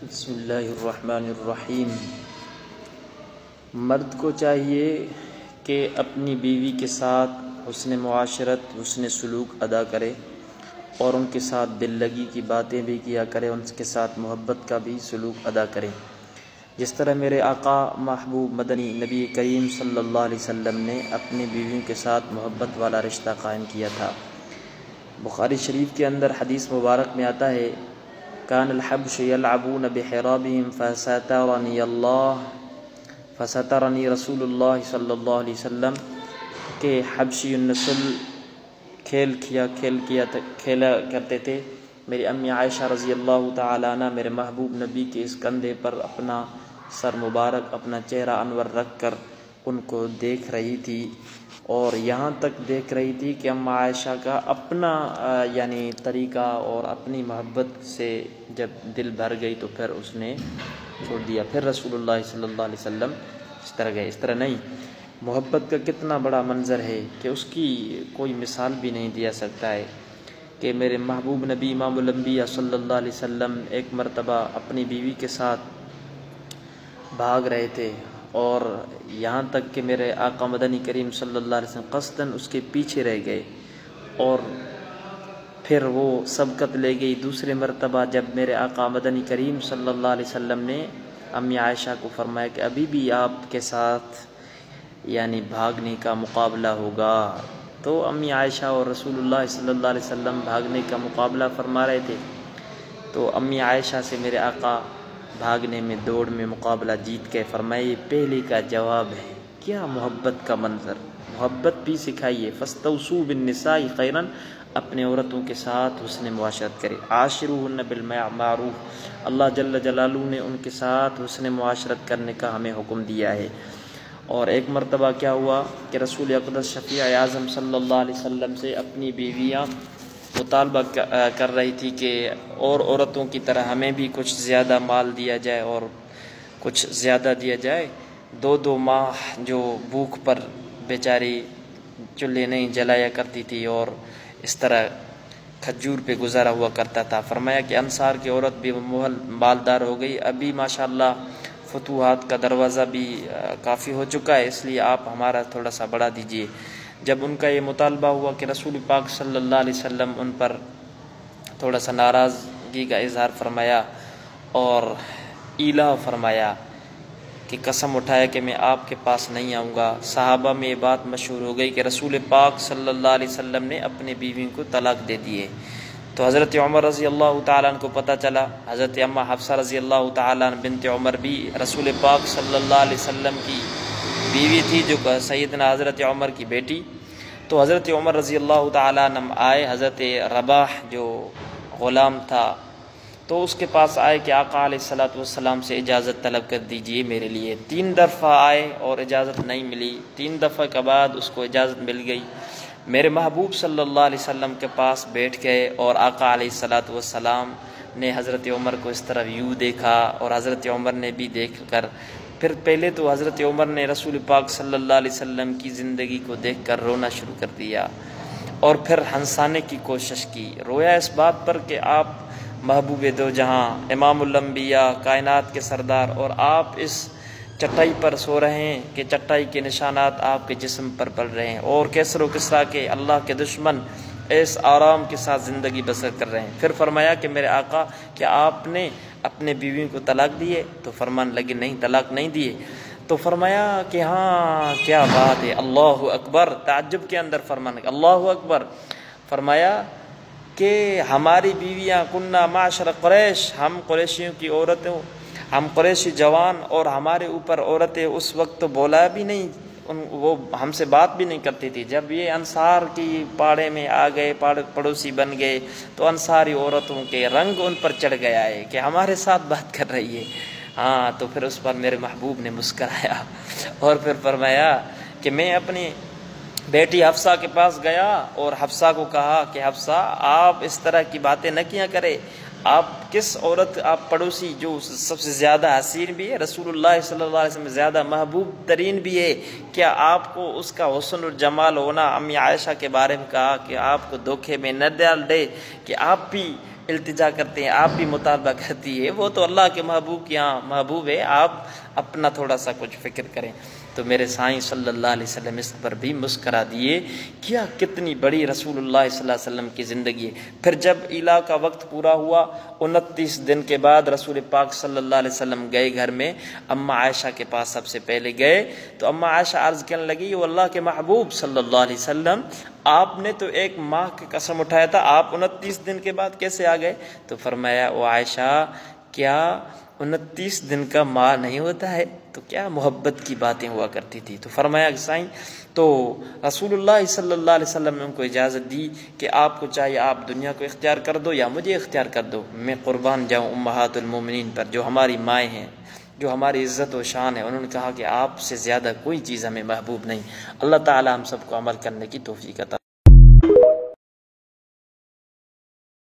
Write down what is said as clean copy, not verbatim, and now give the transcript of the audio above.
بسم اللہ الرحمن الرحیم۔ مرد کو چاہیے کہ اپنی بیوی کے ساتھ حسن معاشرت، حسن سلوک ادا کرے اور ان کے ساتھ دل لگی کی باتیں بھی کیا کرے، ان کے ساتھ محبت کا بھی سلوک ادا کرے، جس طرح میرے آقا محبوب مدنی نبی کریم صلی اللہ علیہ وسلم نے اپنی بیویوں کے ساتھ محبت والا رشتہ قائم کیا تھا۔ بخاری شریف کے اندر حدیث مبارک میں آتا ہے، کان الحبش یلعبون بحرابہم فسترنی رسول اللہ صلی اللہ علیہ وسلم، کہ حبشی النسل کھیلا کرتے تھے۔ میری امی عائشہ رضی اللہ تعالیٰ عنہ میرے محبوب نبی کے اس کندھے پر اپنا سر مبارک، اپنا چہرہ انور رکھ کر ان کو دیکھ رہی تھی، اور یہاں تک دیکھ رہی تھی کہ اما عائشہ کا اپنا یعنی طریقہ اور اپنی محبت سے جب دل بھر گئی تو پھر اس نے چھوڑ دیا، پھر رسول اللہ صلی اللہ علیہ وسلم اس طرح گئے۔ اس طرح نہیں، محبت کا کتنا بڑا منظر ہے کہ اس کی کوئی مثال بھی نہیں دیا سکتا ہے، کہ میرے محبوب نبی امام الانبیاء صلی اللہ علیہ وسلم ایک مرتبہ اپنی بیوی کے ساتھ بھاگ رہے تھے، اور یہاں تک کہ میرے آقا مدنی کریم صلی اللہ علیہ وسلم قصداً اس کے پیچھے رہ گئے، اور پھر وہ سبقت لے گئی۔ دوسرے مرتبہ جب میرے آقا مدنی کریم صلی اللہ علیہ وسلم نے امی عائشہ کو فرمایا کہ ابھی بھی آپ کے ساتھ یعنی بھاگنے کا مقابلہ ہوگا، تو امی عائشہ اور رسول اللہ صلی اللہ علیہ وسلم بھاگنے کا مقابلہ فرما رہے تھے، تو امی عائشہ سے میرے آقا بھاگنے میں، دوڑ میں مقابلہ جیت کے فرمائے یہ پہلے کا جواب ہے۔ کیا محبت کا منظر! محبت بھی سکھائیے، فاستوصوا بالنساء خیرا، اپنے عورتوں کے ساتھ حسن معاشرت کرے، عاشروہن بالمعروف، اللہ جل جلالہ نے ان کے ساتھ حسن معاشرت کرنے کا ہمیں حکم دیا ہے۔ اور ایک مرتبہ کیا ہوا کہ رسول اقدس شفیع اعظم صلی اللہ علیہ وسلم سے اپنی بیویاں مطالبہ کر رہی تھی کہ اور عورتوں کی طرح ہمیں بھی کچھ زیادہ مال دیا جائے اور کچھ زیادہ دیا جائے۔ 2 ماہ جو بھوک پر بیچاری چولہے نہیں جلایا کرتی تھی اور اس طرح کھجور پہ گزارا ہوا کرتا تھا۔ فرمایا کہ انصار کی عورت بھی مالدار ہو گئی، ابھی ماشاءاللہ فتوحات کا دروازہ بھی کافی ہو چکا ہے، اس لیے آپ ہمارا تھوڑا سا بڑھا دیجئے۔ جب ان کا یہ مطالبہ ہوا کہ رسول پاک صلی اللہ علیہ وسلم ان پر تھوڑا سا ناراضگی کا اظہار فرمایا اور ایلا فرمایا کہ قسم اٹھایا کہ میں آپ کے پاس نہیں آؤں گا۔ صحابہ میں یہ بات مشہور ہو گئی کہ رسول پاک صلی اللہ علیہ وسلم نے اپنے بیویوں کو طلاق دے دیے، تو حضرت عمر رضی اللہ تعالیٰ عنہ کو پتہ چلا، حضرت اماں حفصہ رضی اللہ تعالیٰ عنہ بنت عمر بھی رسول پاک صلی اللہ علیہ وسلم کی بیوی تھی، جو سیدنا حضرت عمر کی بیٹی، تو حضرت عمر رضی اللہ تعالیٰ عنہ آئے، حضرت رباح جو غلام تھا تو اس کے پاس آئے کہ آقا علیہ السلام سے اجازت طلب کر دیجئے میرے لیے۔ 3 دفعہ آئے اور اجازت نہیں ملی، 3 دفعہ کے بعد اس کو اجازت مل گئی۔ میرے محبوب صلی اللہ علیہ وسلم کے پاس بیٹھ گئے، اور آقا علیہ السلام نے حضرت عمر کو اس طرح یوں دیکھا، اور حضرت عمر نے بھی دیکھ کر پھر پہلے تو حضرت عمر نے رسول پاک صلی اللہ علیہ وسلم کی زندگی کو دیکھ کر رونا شروع کر دیا، اور پھر ہنسانے کی کوشش کی، رویا اس بات پر کہ آپ محبوب دو جہاں، امام الانبیاء، کائنات کے سردار، اور آپ اس چٹائی پر سو رہے ہیں کہ چٹائی کے نشانات آپ کے جسم پر پڑ رہے ہیں، اور کیسر و کسریٰ کے اللہ کے دشمن اس آرام کے ساتھ زندگی بسر کر رہے ہیں۔ پھر فرمایا کہ میرے آقا کیا آپ نے اپنے بیویوں کو طلاق دیے؟ تو فرمان لگے نہیں، طلاق نہیں دیے۔ تو فرمایا کہ ہاں کیا بات ہے، اللہ اکبر، تعجب کے اندر فرمان اللہ اکبر۔ فرمایا کہ ہماری بیویاں کننا معاشر قریش، ہم قریشیوں کی عورتوں، ہم قریشی جوان، اور ہمارے اوپر عورتیں اس وقت تو بولا بھی نہیں، وہ ہم سے بات بھی نہیں کرتی تھی۔ جب یہ انصار کی پاڑے میں آ گئے، پڑوسی بن گئے، تو انصاری عورتوں کے رنگ ان پر چڑھ گیا ہے کہ ہمارے ساتھ بات کر رہی ہے۔ ہاں، تو پھر اس پر میرے محبوب نے مسکرایا، اور پھر فرمایا کہ میں اپنی بیٹی حفصہ کے پاس گیا اور حفصہ کو کہا کہ حفصہ آپ اس طرح کی باتیں نہ کیا کرے، آپ کس عورت، آپ پڑوسی جو سب سے زیادہ حسین بھی ہے، رسول اللہ صلی اللہ علیہ وسلم زیادہ محبوب ترین بھی ہے، کیا آپ کو اس کا حسن اور جمال ہونا امی عائشہ کے بارے میں کہا کہ آپ کو دھوکے میں نہ ڈال دے کہ آپ بھی التجا کرتے ہیں، آپ بھی مطالبہ کرتی ہے، وہ تو اللہ کے محبوب کے یہاں محبوب ہے، آپ اپنا تھوڑا سا کچھ فکر کریں۔ تو میرے سائیں صلی اللہ علیہ وسلم اس پر بھی مسکرا دیے، کیا کتنی بڑی رسول اللہ صلی اللہ علیہ وسلم کی زندگی ہے۔ پھر جب علا کا وقت پورا ہوا، 29 دن کے بعد رسول پاک صلی اللہ علیہ وسلم گئے گھر میں، اماں عائشہ کے پاس سب سے پہلے گئے تو اماں عائشہ عرض کرنے لگی، وہ اللہ کے محبوب صلی اللہ علیہ وسلم، آپ نے تو ایک ماہ کی قسم اٹھایا تھا، آپ 29 دن کے بعد کیسے آ گئے؟ تو فرمایا، وہ عائشہ کیا 29 دن کا ماہ نہیں ہوتا ہے؟ تو کیا محبت کی باتیں ہوا کرتی تھی۔ تو فرمایا کہ سائیں، تو رسول اللہ صلی اللہ علیہ وسلم نے ان کو اجازت دی کہ آپ کو چاہیے آپ دنیا کو اختیار کر دو یا مجھے اختیار کر دو، میں قربان جاؤں امہات المومنین پر، جو ہماری مائیں ہیں، جو ہماری عزت و شان ہے۔ انہوں نے کہا کہ آپ سے زیادہ کوئی چیز ہمیں محبوب نہیں۔ اللہ تعالی ہم سب کو عمل کرنے کی توفیق عطا